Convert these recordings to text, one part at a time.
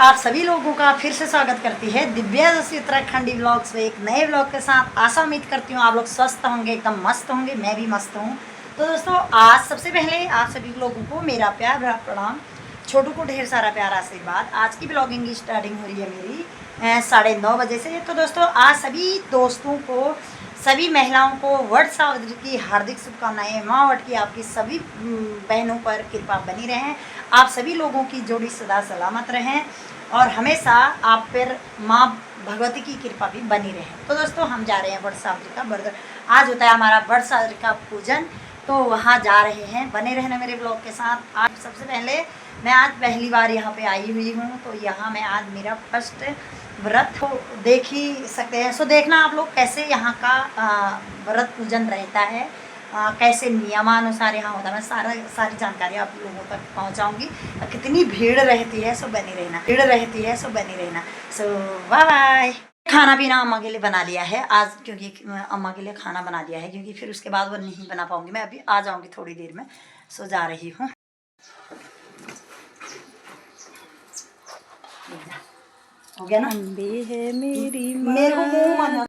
आप सभी लोगों का फिर से स्वागत करती है दिव्या जोशी उत्तराखंडी ब्लॉग्स में एक नए ब्लॉग के साथ। आशा उम्मीद करती हूँ आप लोग स्वस्थ होंगे, एकदम मस्त होंगे। मैं भी मस्त हूँ। तो दोस्तों, आज सबसे पहले आप सभी लोगों को मेरा प्यार भरा प्रणाम, छोटू को ढेर सारा प्यार आशीर्वाद। आज की ब्लॉगिंग की स्टार्टिंग हो रही है मेरी 9:30 बजे से। तो दोस्तों, आज सभी दोस्तों को, सभी महिलाओं को वट सावित्री की हार्दिक शुभकामनाएं। माँ वट की आपकी सभी बहनों पर कृपा बनी रहें, आप सभी लोगों की जोड़ी सदा सलामत रहें और हमेशा आप पर माँ भगवती की कृपा भी बनी रहे। तो दोस्तों, हम जा रहे हैं वट सावित्री का व्रत। आज होता है हमारा वट सावित्री का पूजन, तो वहाँ जा रहे हैं। बने रहना मेरे ब्लॉग के साथ। आज सबसे पहले मैं आज पहली बार यहाँ पे आई हुई हूँ, तो यहाँ मैं आज मेरा फर्स्ट व्रत हो, देख ही सकते हैं। सो देखना आप लोग कैसे यहाँ का व्रत पूजन रहता है, कैसे नियमानुसार यहाँ होता है। मैं सारी जानकारी आप लोगों तक पहुँचाऊँगी। कितनी भीड़ रहती है, सो बनी रहना। सो बाय बाय। खाना पीना अम्मा के लिए बना लिया है आज, क्योंकि अम्मा के लिए खाना बना दिया है, क्योंकि फिर उसके बाद वो नहीं बना पाऊँगी। मैं अभी आ जाऊँगी थोड़ी देर में। सो जा रही हूँ। हो गया ना? है मेरी मेरे को मुँह मानो।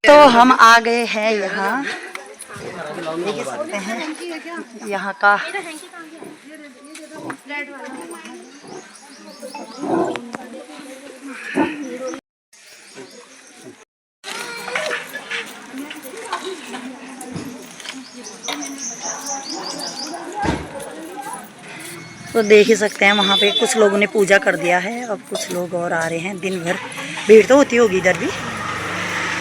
तो हम आ गए हैं यहाँ, देख सकते हैं यहाँ का। तो देख ही सकते हैं वहाँ पे कुछ लोगों ने पूजा कर दिया है, अब कुछ लोग और आ रहे हैं। दिन भर भीड़ तो होती होगी इधर भी।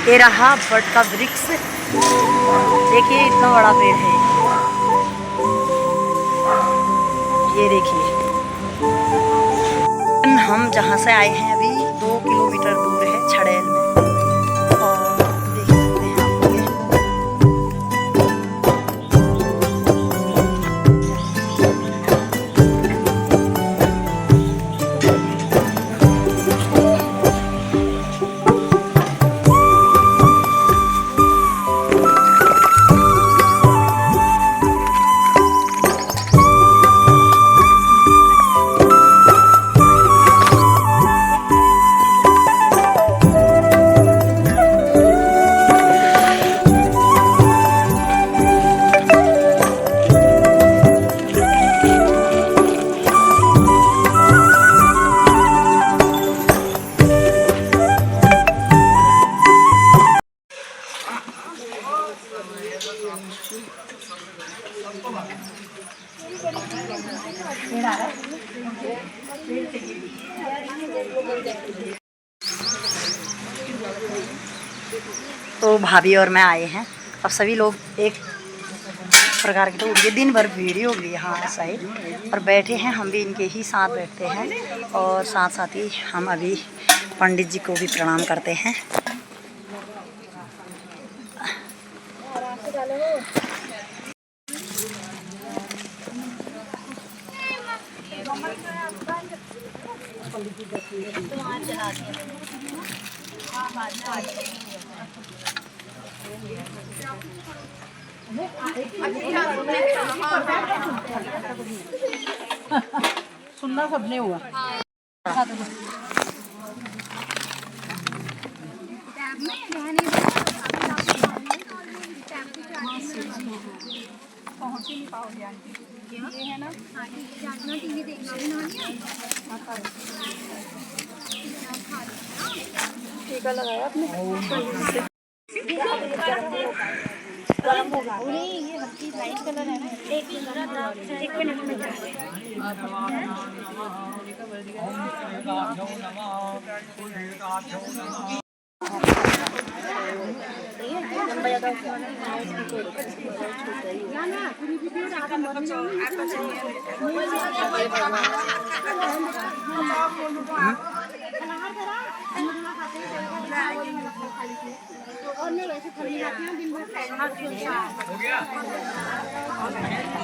ये रहा वट का वृक्ष, देखिए इतना बड़ा पेड़ है। ये देखिए, हम जहाँ से आए हैं अभी 2 किलोमीटर दूर है, छड़ैल में। और देख सकते हैं आप लोग। तो भाभी और मैं आए हैं। अब सभी लोग एक प्रकार की, तो ये दिन भर भीड़ होगी यहाँ साइड, और बैठे हैं। हम भी इनके ही साथ बैठते हैं, और साथ साथ ही हम अभी पंडित जी को भी प्रणाम करते हैं। सुनना सबने हुआ। पहुंच ही नहीं पाओगे आंटी। ये है ना, टीवी देखना टीका लगाया आपने? गरम होगा। ये हल्की लाइट कलर है ना, एक मिनट में जा रहे हैं।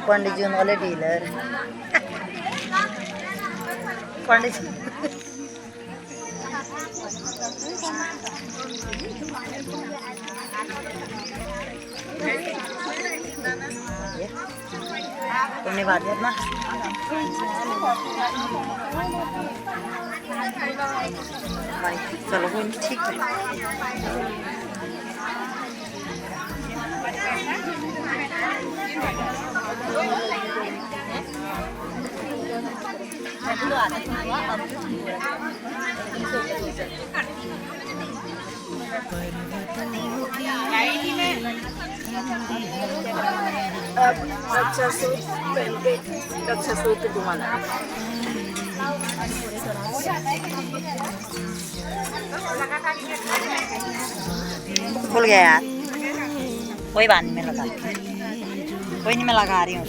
पंडित जी वाले डीलर पंडित जी तुमने बात किया ना चलो वो ठीक है। अच्छा सूट पहन के अच्छा सूट घुमाना खुल गया यार, कोई बात नहीं, मैं लगा कोई नहीं, मैं लगा रही हूँ।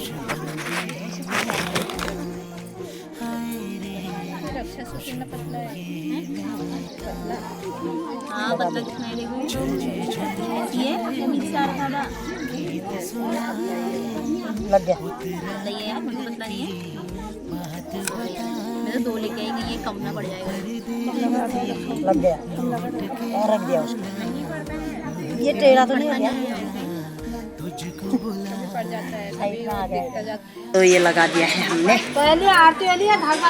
हाँ पतला दिखाई देखो ये लग गया, पतला ही है यार, मुझे पतला नहीं है। मैं तो 2 लेके आएंगे, ये कम ना पड़ जाएगा। लग गया और रख दिया उसको। ये टेढ़ा तो नहीं हो गया? साइड में आ गया। तो ये लगा दिया है हमने। पहले आरती वाली है धागा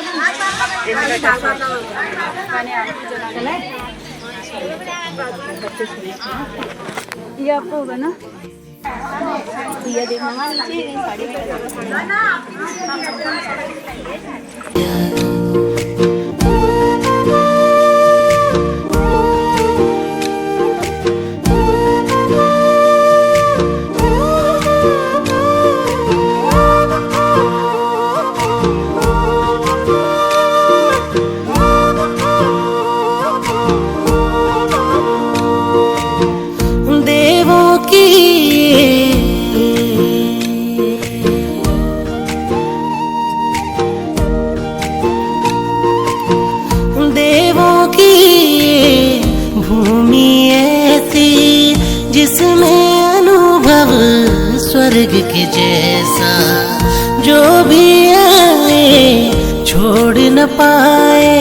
ये आपको होगा ना, ये देखना नीचे साड़ी स्वर्ग के जैसा, जो भी आए छोड़ न पाए,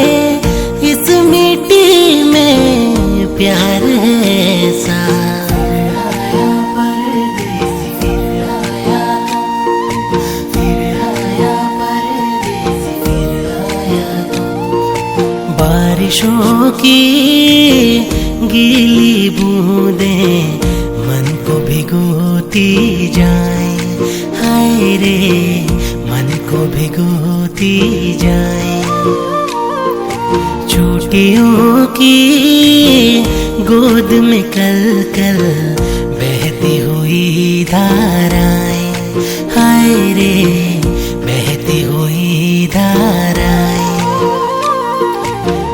इस मिट्टी में प्यार है ऐसा। बारिशों की गीली बूंदें मन को भिगोती जाएं, हाय रे मन को भिगोती जाएं। चोटियों की गोद में कल कल बहती हुई धाराएं, हाय रे बहती हुई धाराएं।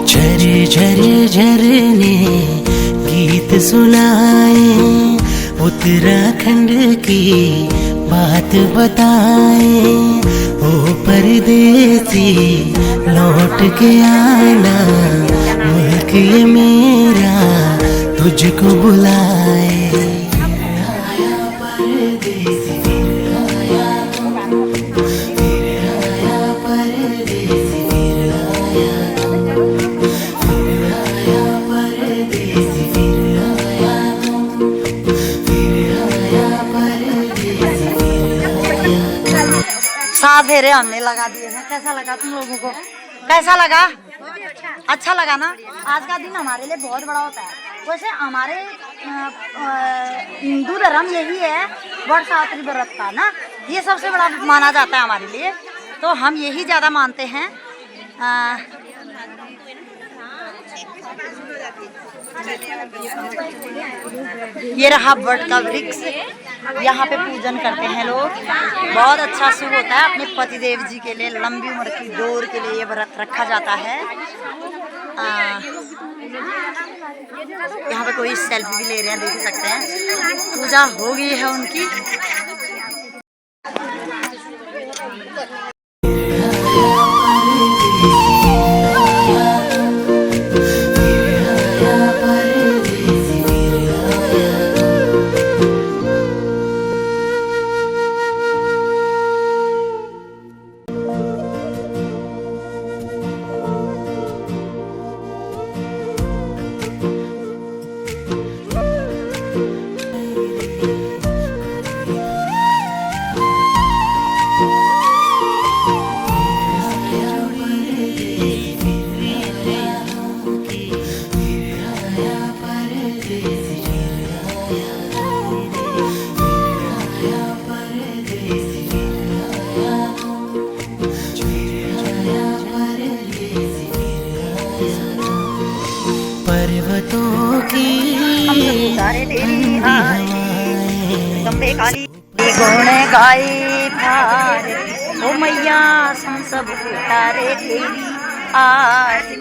झर झर झरने गीत सुनाए, उत्तराखंड की बात बताए। ओ परदेसी लौट के आना, मुल्क ये मेरा तुझको बुलाए। सात फेरे हमने लगा दिए हैं। कैसा लगा तुम लोगों को? कैसा लगा? अच्छा लगा ना? आज का दिन हमारे लिए बहुत बड़ा होता है। वैसे हमारे हिंदू धर्म यही है, वटसावित्री व्रत का ना, ये सबसे बड़ा माना जाता है हमारे लिए, तो हम यही ज़्यादा मानते हैं। ये रहा वट का वृक्ष, यहाँ पे पूजन करते हैं लोग। बहुत अच्छा शुभ होता है। अपने पतिदेव जी के लिए, लंबी उम्र की डोर के लिए ये व्रत रखा जाता है। यहाँ पे कोई सेल्फी भी ले रहे हैं, देख सकते हैं। पूजा हो गई है उनकी। काली गुण गाए भारती ओ मैया हम सब उतारे तेरी आरती।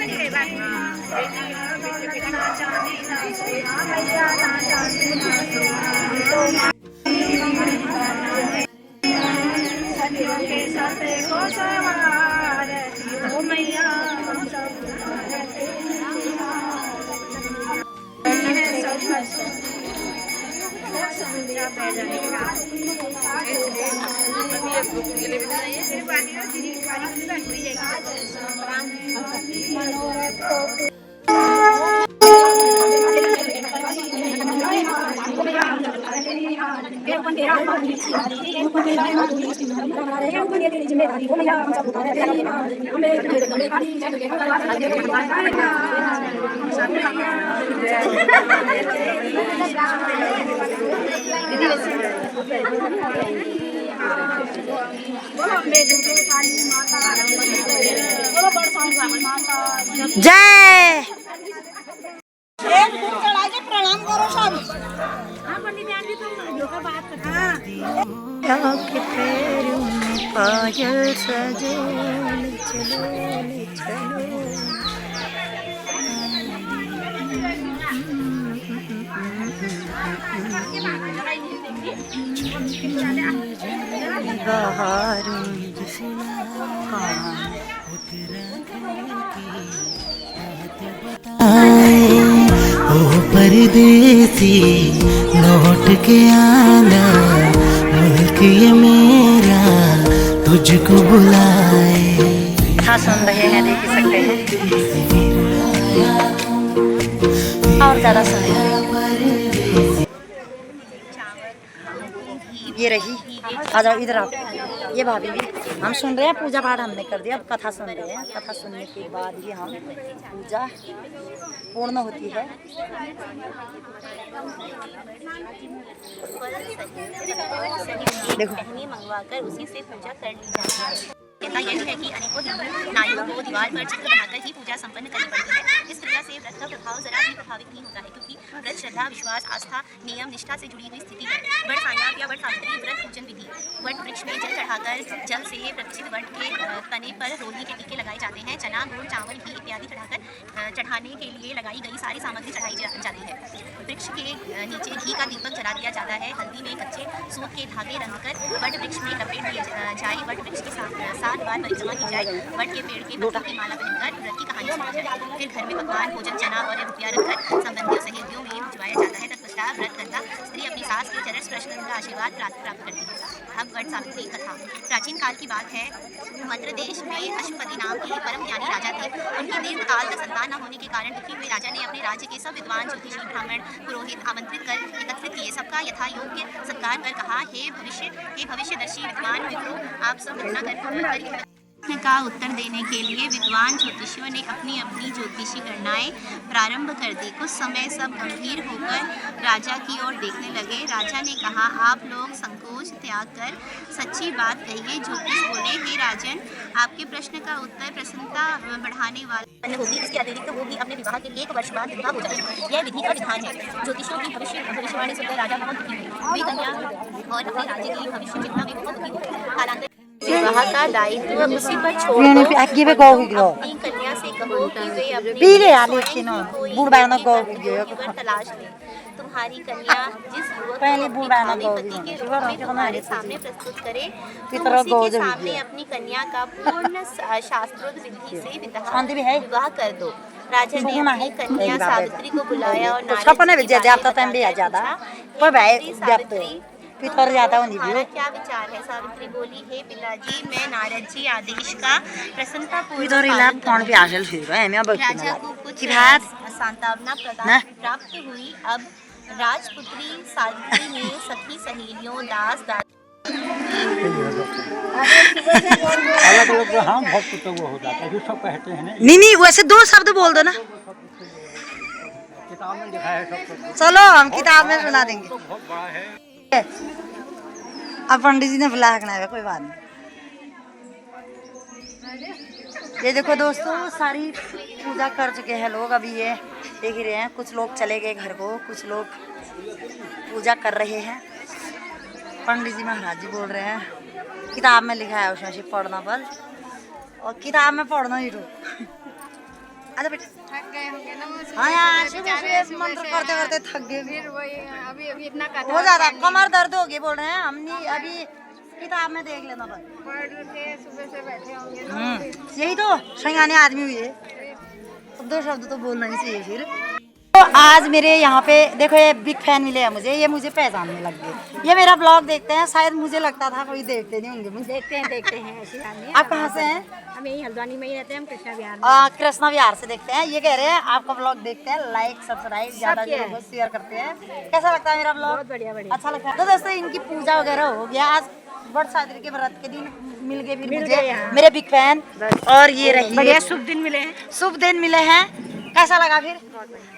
जय प्रणाम करो सब। के पैरों में पायल सजे चलो चलो। ओ परदेसी लौट के आना, मुल्क ये मेरा तुझको बुलाए। हाँ सुन रहे हैं, देख सकते हैं और ज़्यादा सुन रहे हैं। ये रही, आ जाओ इधर आओ। ये भाभी भी हम सुन रहे हैं, पूजा पाठ हमने कर दिया, अब कथा सुन रहे हैं। कथा सुनने के बाद ही हम पूजा पूर्ण होती है। देखो मंगवाकर उसी से पूजा कर ली जाती है। कहता यह है कि अनेकों हिंदू नारियों को दीवार पर चित्र बनाकर ही पूजा संपन्न करनी पड़ती है। इस क्रिया से व्रत का प्रभाव जरा भी प्रभावित नहीं होता है, क्योंकि व्रत श्रद्धा, विश्वास, आस्था, नियम, निष्ठा से जुड़ी हुई स्थिति है। वट सायाप या वट सावित्री व्रत पूजन विधि। वट वृक्ष में जल चढ़ाकर जल से प्रतिष्ठित वट के तने पर रोली के टीके लगाए जाते हैं। चना, गुड़, चावल, घी इत्यादि चढ़ाने के लिए लगाई गई सारी सामग्री चढ़ाई जाती है। वृक्ष के नीचे घी का दीपक जला दिया जाता है। हल्दी में कच्चे सूत के धागे रंगकर वट वृक्ष में लपेट दिए जाए। वट वृक्ष के 7 बार परिक्रमा की जाए। वट के पेड़ के पत्तों की माला पहनकर व्रत की कहानी सुनाई जाए। फिर घर में पकवान, भोजन, चना और रुपया रखकर संबंधियों सहेलियों में भिजवाया जाता है। तत्पश्चात व्रत करता स्त्री अपनी सास के चरण स्पर्श कर उनका आशीर्वाद प्राप्त करती है। अब वट सावित्री कथा। प्राचीन काल की बात है। मद्र देश में अश्वपति नाम के परम ज्ञानी राजा थे। उनकी दीर्घ काल तक संतान न होने के कारण दुखी हुए राजा ने अपने राज्य के सब विद्वान, ज्योतिषी, ब्राह्मण, पुरोहित आमंत्रित कर एकत्रित किए। सबका यथा योग्य सत्कार कर कहा, हे भविष्यदर्शी विद्वान मित्रों, आप सब घटना कर का उत्तर देने के लिए विद्वान ज्योतिषियों ने अपनी अपनी ज्योतिषी गणनाएं प्रारंभ कर दी। कुछ समय सब गंभीर होकर राजा की ओर देखने लगे। राजा ने कहा, आप लोग संकोच त्याग कर सच्ची बात कहिए। ज्योतिष बोले, हे राजन, आपके प्रश्न का उत्तर प्रसन्नता बढ़ाने वाला होगी। इसके अतिरिक्त वो भी अपने विवाह के 1 वर्ष बाद विवाह हो जाए। यह विधि का विधान है। ज्योतिषियों की भविष्यवाणी सुनकर राजा बहुत दुखी हुए। वे कन्या और अपने राज्य की भविष्य चिंता में बहुत दुखी हुए। कालांतर विवाह का दायित्व उसी पर छोड़ दो। अपनी कन्या से कहो कि वे अपने युवक तलाश ले। तुम्हारी कन्या जिस युवक को पति के रूप में तुम्हारे सामने प्रस्तुत करे, तुम उसी के सामने अपनी कन्या का पूर्ण शास्त्रोक्त विधि से विवाह कर दो। राजा ने अपनी कन्या सावित्री को बुलाया और तुम्हारा क्या विचार है? सावित्री बोली, हे पिताजी, मैं नारद जी आदेश का प्रसन्नता राजा को कुछ सांत्वना प्राप्त हुई। अब राजपुत्री सावित्री ने सखी सहेलियों, दास अलग अलग हाँ भक्त तो वो हो जाता है, जो सब कहते हैं ना। नहीं वैसे 2 शब्द बोल दो ना। किताब में लिखा है सब। चलो हम किताब में सुना देंगे। बहुत बड़ा है। अब पंडित जी ने बुला है, कोई बात नहीं। ये देखो दोस्तों, सारी पूजा कर चुके हैं लोग। अभी ये देख ही रहे हैं, कुछ लोग चले गए घर को, कुछ लोग पूजा कर रहे हैं। पंडित जी महाराज जी बोल रहे हैं किताब में लिखा है उषा शिव पढ़ना बल और किताब में पढ़ना ही रो। अच्छा बेटा थक गए होंगे ना वो हाँ यार सुबह मंत्र करते करते थक गए फिर वही अभी इतना कथा हो जाता कमर दर्द हो गई बोल रहे हैं हमने अभी किताब में देख लेना बस पढ़ के सुबह से बैठे होंगे ना यही तो शंगाने आदमी हुई है अब 2 शब्द तो बोलना ही चाहिए फिर। तो आज मेरे यहाँ पे देखो ये बिग फैन मिले हैं मुझे, ये मुझे पहचानने लग गए, ये मेरा ब्लॉग देखते हैं, शायद मुझे लगता था कोई देखते नहीं होंगे मुझे। देखते हैं ऐसी बात नहीं। आप कहाँ से हैं? हम यही हल्द्वानी में ही रहते हैं, हम कृष्णा विहार में। कृष्णा विहार से देखते हैं, ये कह रहे हैं आपका ब्लॉग देखते हैं, लाइक सब्सक्राइब ज्यादा शेयर करते हैं। कैसा लगता है मेरा ब्लॉग? बहुत बढ़िया अच्छा लगता है। तो दोस्तों इनकी पूजा वगैरह हो गया, आज बट सावित्री के व्रत के दिन मिल गए फिर मुझे मेरे बिग फैन, और ये रही बढ़िया शुभ दिन मिले हैं। शुभ दिन मिले हैं। कैसा लगा फिर?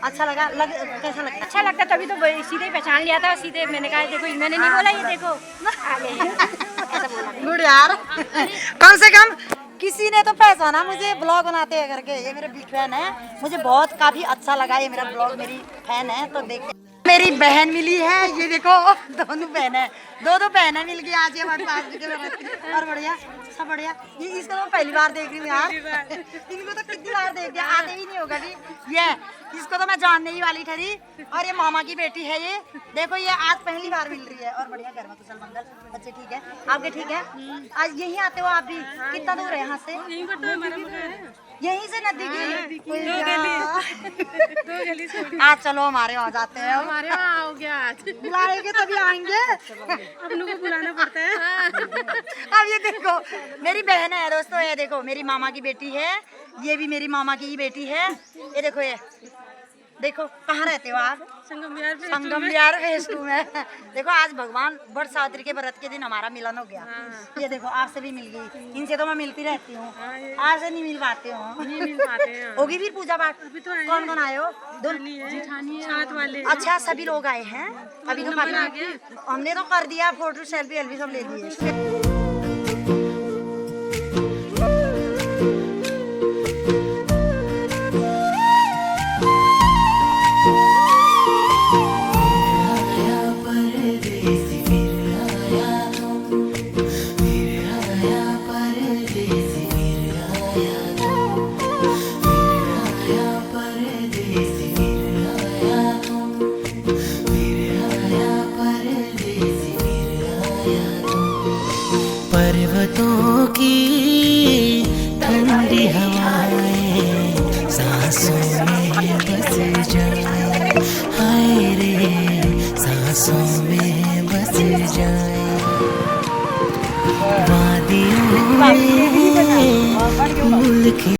अच्छा लगा कैसा लगता? अच्छा लगता तभी तो सीधे ही पहचान लिया था, सीधे मैंने कहा देखो मैंने नहीं बोला ये देखो आ गए ऐसा बोला। गुड यार कम से कम किसी ने तो पहचाना मुझे ब्लॉग बनाते हैं करके। ये मेरे बिग फैन है, मुझे बहुत काफी अच्छा लगा ये मेरा ब्लॉग, मेरी फैन है तो देखते। मेरी बहन मिली है, ये देखो दोनों बहन है, दो बहनें मिल गई आज ये हमारे पास और बढ़िया सब बढ़िया। ये इसको तो पहली बार देख रही हूँ यार, इनको तो कितनी बार देख दिया, आते ही नहीं होगा जी। ये इसको तो मैं जानने ही वाली ठहरी, और ये मामा की बेटी है, ये देखो ये आज पहली बार मिल रही है। और बढ़िया घर में कुशल मंगल, बच्चे ठीक है आपके? ठीक है। आज यहीं आते हो आप भी? कितना दूर है यहाँ से? यहीं से नजदीक आज चलो हमारे वहाँ जाते हैं, हमारे वहाँ हो गया आज बुलाएंगे तभी आएंगे, अपनों को बुलाना पड़ता है। अब ये देखो मेरी बहन है दोस्तों, ये देखो मेरी मामा की बेटी है, ये भी मेरी मामा की ही बेटी है। ये देखो ये देखो कहाँ रहते हो आप? संगम विहार फेज 2 में। देखो आज भगवान बट सावित्री के व्रत के दिन हमारा मिलन हो गया। ये देखो आपसे भी मिल गई, इनसे तो मैं मिलती रहती हूँ, आज से नहीं मिल पाते हो। होगी फिर पूजा पाठ? कौन कौन आए हो? साथ वाले। अच्छा सभी लोग आए हैं अभी तो हमने तो कर दिया, फोटो सेल्फी एल्फी सब ले लिए। पर्वतों की ठंडी हवाएं सांसों में बस जाए, हाय रे सांसों में बस जाए। वादियों में फूल